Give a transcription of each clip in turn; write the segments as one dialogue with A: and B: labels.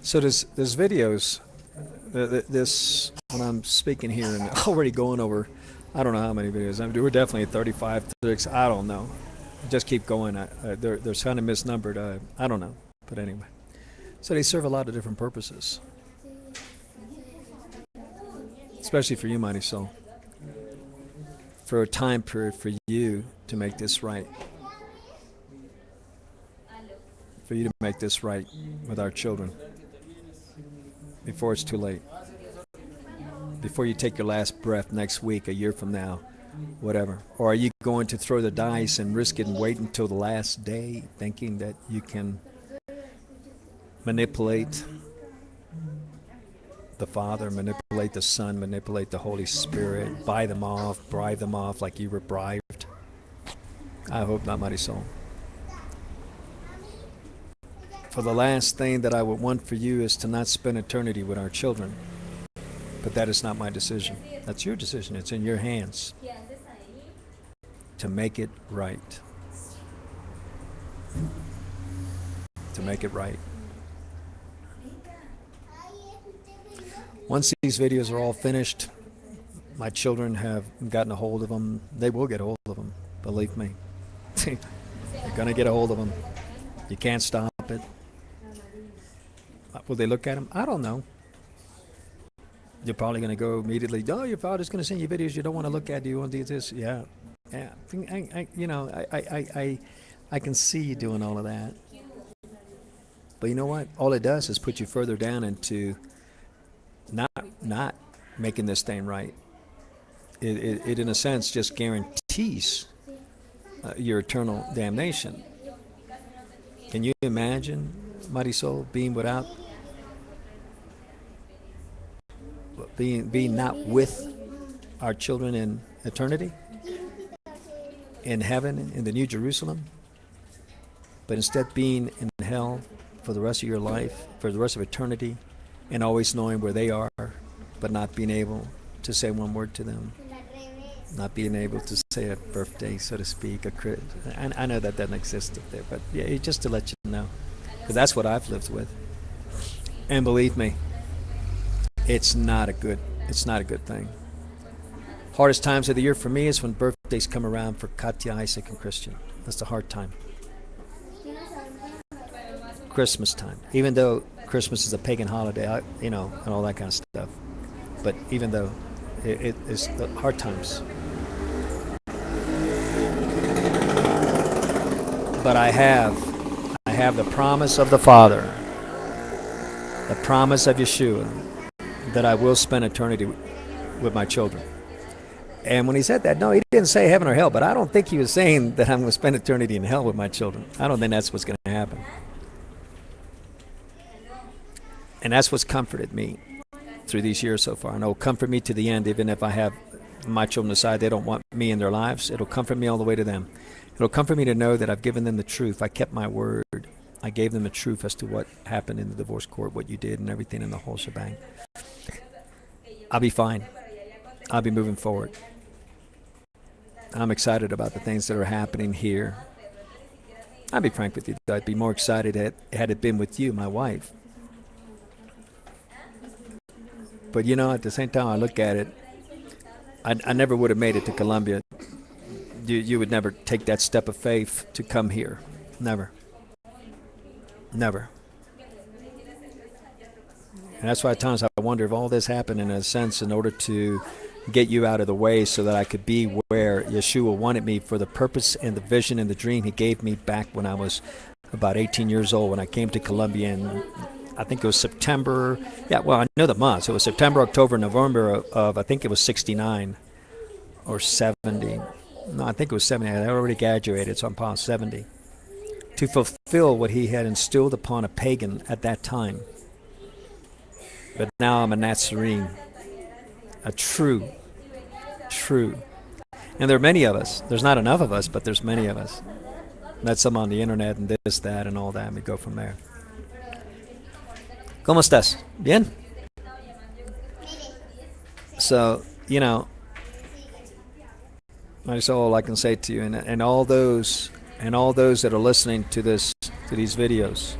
A: So there's videos. This when I'm speaking here and already going over, I don't know how many videos. I mean, we're definitely at 35, 36. I don't know. Just keep going. They're kind of misnumbered. I don't know. But anyway, so they serve a lot of different purposes, especially for you, mighty soul. For a time period for you to make this right. For you to make this right with our children before it's too late. Before you take your last breath next week, a year from now, whatever. Or are you going to throw the dice and risk it and wait until the last day thinking that you can manipulate the Father, manipulate the Son, manipulate the Holy Spirit, buy them off, bribe them off like you were bribed? I hope not, mighty soul. For the last thing that I would want for you is to not spend eternity with our children. But that is not my decision. That's your decision. It's in your hands to make it right. To make it right. Once these videos are all finished, my children have gotten a hold of them. They will get a hold of them, believe me. They're going to get a hold of them. You can't stop it. Will they look at them? I don't know. You're probably going to go immediately, oh, your father's going to send you videos you don't want to look at. Do you want to do this? Yeah. Yeah. I can see you doing all of that. But you know what? All it does is put you further down into not making this thing right. It in a sense, just guarantees your eternal damnation. Can you imagine, mighty soul, being not with our children in eternity, in heaven, in the New Jerusalem, but instead being in hell for the rest of your life, for the rest of eternity, and always knowing where they are, but not being able to say one word to them, not being able to say a birthday, so to speak. I know that doesn't exist up there, but yeah, just to let you know, because that's what I've lived with. And believe me, it's not a good thing. Hardest times of the year for me is when birthdays come around for Katya, Isaac, and Christian. That's a hard time. Christmas time, even though Christmas is a pagan holiday, and all that kind of stuff. But even though it is the hard times. But I have the promise of the Father, the promise of Yeshua, that I will spend eternity with my children. And when he said that, no, he didn't say heaven or hell, but I don't think he was saying that I'm going to spend eternity in hell with my children. I don't think that's what's going to happen. And that's what's comforted me through these years so far. And it will comfort me to the end, even if I have my children decide they don't want me in their lives. It'll comfort me all the way to them. It'll comfort me to know that I've given them the truth. I kept my word. I gave them the truth as to what happened in the divorce court, what you did, and everything in the whole shebang. I'll be fine. I'll be moving forward. I'm excited about the things that are happening here. I'll be frank with you. I'd be more excited had it been with you, my wife. But at the same time I look at it, I never would have made it to Colombia. You would never take that step of faith to come here. Never. Never. And that's why at times I wonder if all this happened in a sense in order to get you out of the way so that I could be where Yeshua wanted me for the purpose and the vision and the dream he gave me back when I was about 18 years old when I came to Colombia in, I think it was September. Yeah, well, I know the months. It was September, October, November of I think it was 69 or 70. No, I think it was 70. I already graduated, so I'm past 70. To fulfill what he had instilled upon a pagan at that time. But now I'm a Nazarene, a true. And there are many of us. There's not enough of us, but there's many of us. Met some on the internet and this, that, and all that, and we go from there. ¿Cómo estás? Bien? So, that's all I can say to you, and all those that are listening to these videos.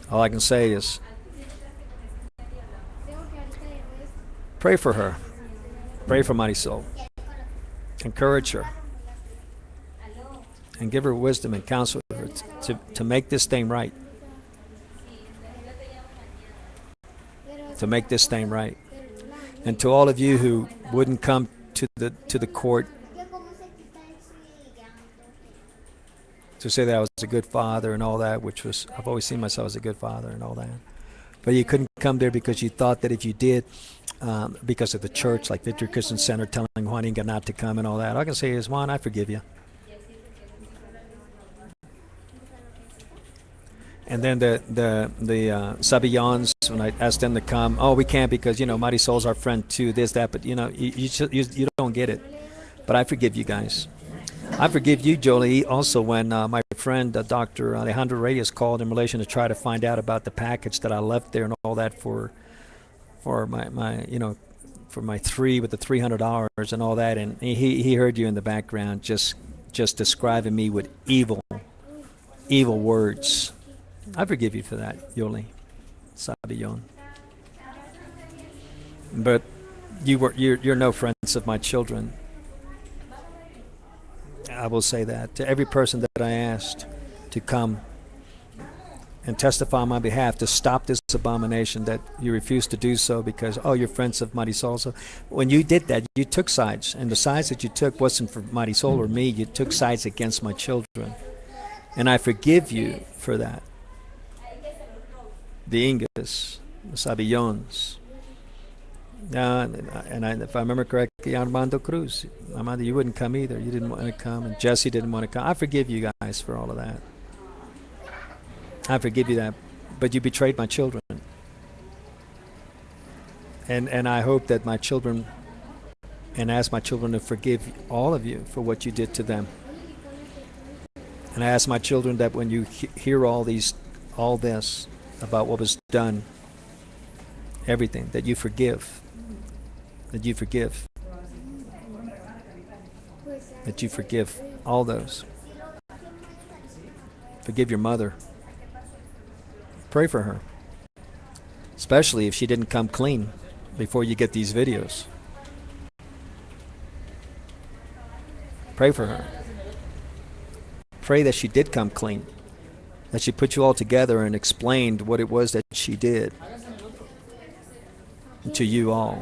A: All I can say is pray for her. Pray for Marisol. Encourage her. And give her wisdom and counsel her to make this thing right. To make this thing right. And to all of you who wouldn't come to the court to say that I was a good father and all that, which was, I've always seen myself as a good father and all that. But you couldn't come there because you thought that if you did, because of the church, like Victory Christian Center telling Juaninga not to come and all that. All I can say is, Juan, I forgive you. And then the Sabillons, when I asked them to come, oh, we can't because, Marisol's our friend too, this, that, but, you don't get it. But I forgive you guys. I forgive you, Jolie, also when my friend, Dr. Alejandro Reyes, called in relation to try to find out about the package that I left there and all that for my three with the $300 and all that. And he heard you in the background just describing me with evil words. I forgive you for that, Yoli Sabillon. But you're no friends of my children. I will say that to every person that I asked to come and testify on my behalf to stop this abomination, that you refused to do so because, you're friends of Marisol. So when you did that, you took sides, and the sides that you took wasn't for Marisol or me. You took sides against my children, and I forgive you for that. The Ingas, the Sabillons, if I remember correctly, Armando Cruz. Armando, you wouldn't come either. You didn't want to come, and Jesse didn't want to come. I forgive you guys for all of that. I forgive you that, but you betrayed my children. And I hope that my children, and ask my children to forgive all of you for what you did to them. And I ask my children that when you hear all this about what was done, everything, that you forgive. That you forgive. That you forgive all those. Forgive your mother. Pray for her. Especially if she didn't come clean before you get these videos. Pray for her. Pray that she did come clean. That she put you all together and explained what it was that she did to you all.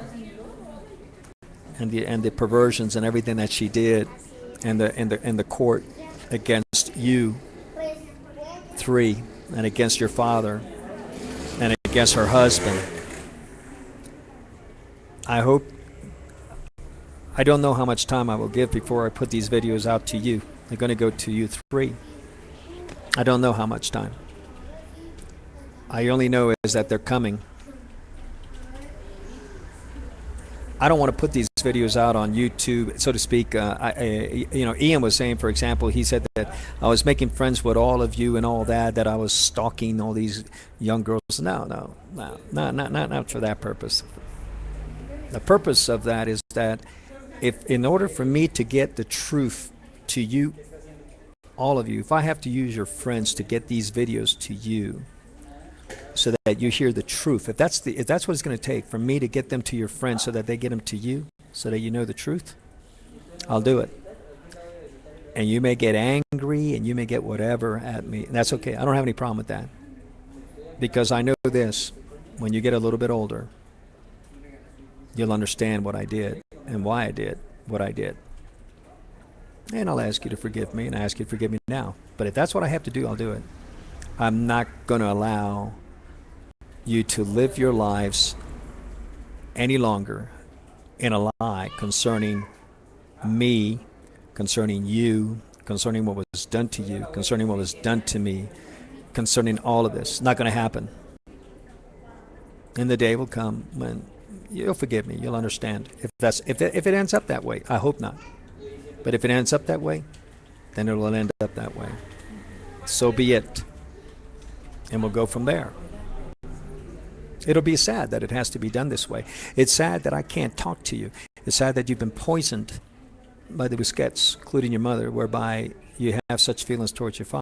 A: And the perversions and everything that she did, and the court against you three, and against your father, and against her husband. I don't know how much time I will give before I put these videos out to you. They're going to go to you three. I don't know how much time. I only know is that they're coming. I don't want to put these videos out on YouTube, so to speak. Ian was saying, for example, he said that I was making friends with all of you and all that I was stalking all these young girls. No, not for that purpose. The purpose of that is that if, in order for me to get the truth to you, all of you, if I have to use your friends to get these videos to you, so that you hear the truth, if that's what it's going to take for me to get them to your friends so that they get them to you, so that you know the truth, I'll do it. And you may get angry and you may get whatever at me. That's okay. I don't have any problem with that. Because I know this, when you get a little bit older, you'll understand what I did and why I did what I did. And I'll ask you to forgive me, and I ask you to forgive me now. But if that's what I have to do, I'll do it. I'm not going to allow you to live your lives any longer in a lie concerning me, concerning you, concerning what was done to you, concerning what was done to me, concerning all of this. It's not going to happen. And the day will come when you'll forgive me. You'll understand. If it ends up that way, I hope not. But if it ends up that way, then it will end up that way. So be it. And we'll go from there. It'll be sad that it has to be done this way. It's sad that I can't talk to you. It's sad that you've been poisoned by the Busquets, including your mother, whereby you have such feelings towards your father.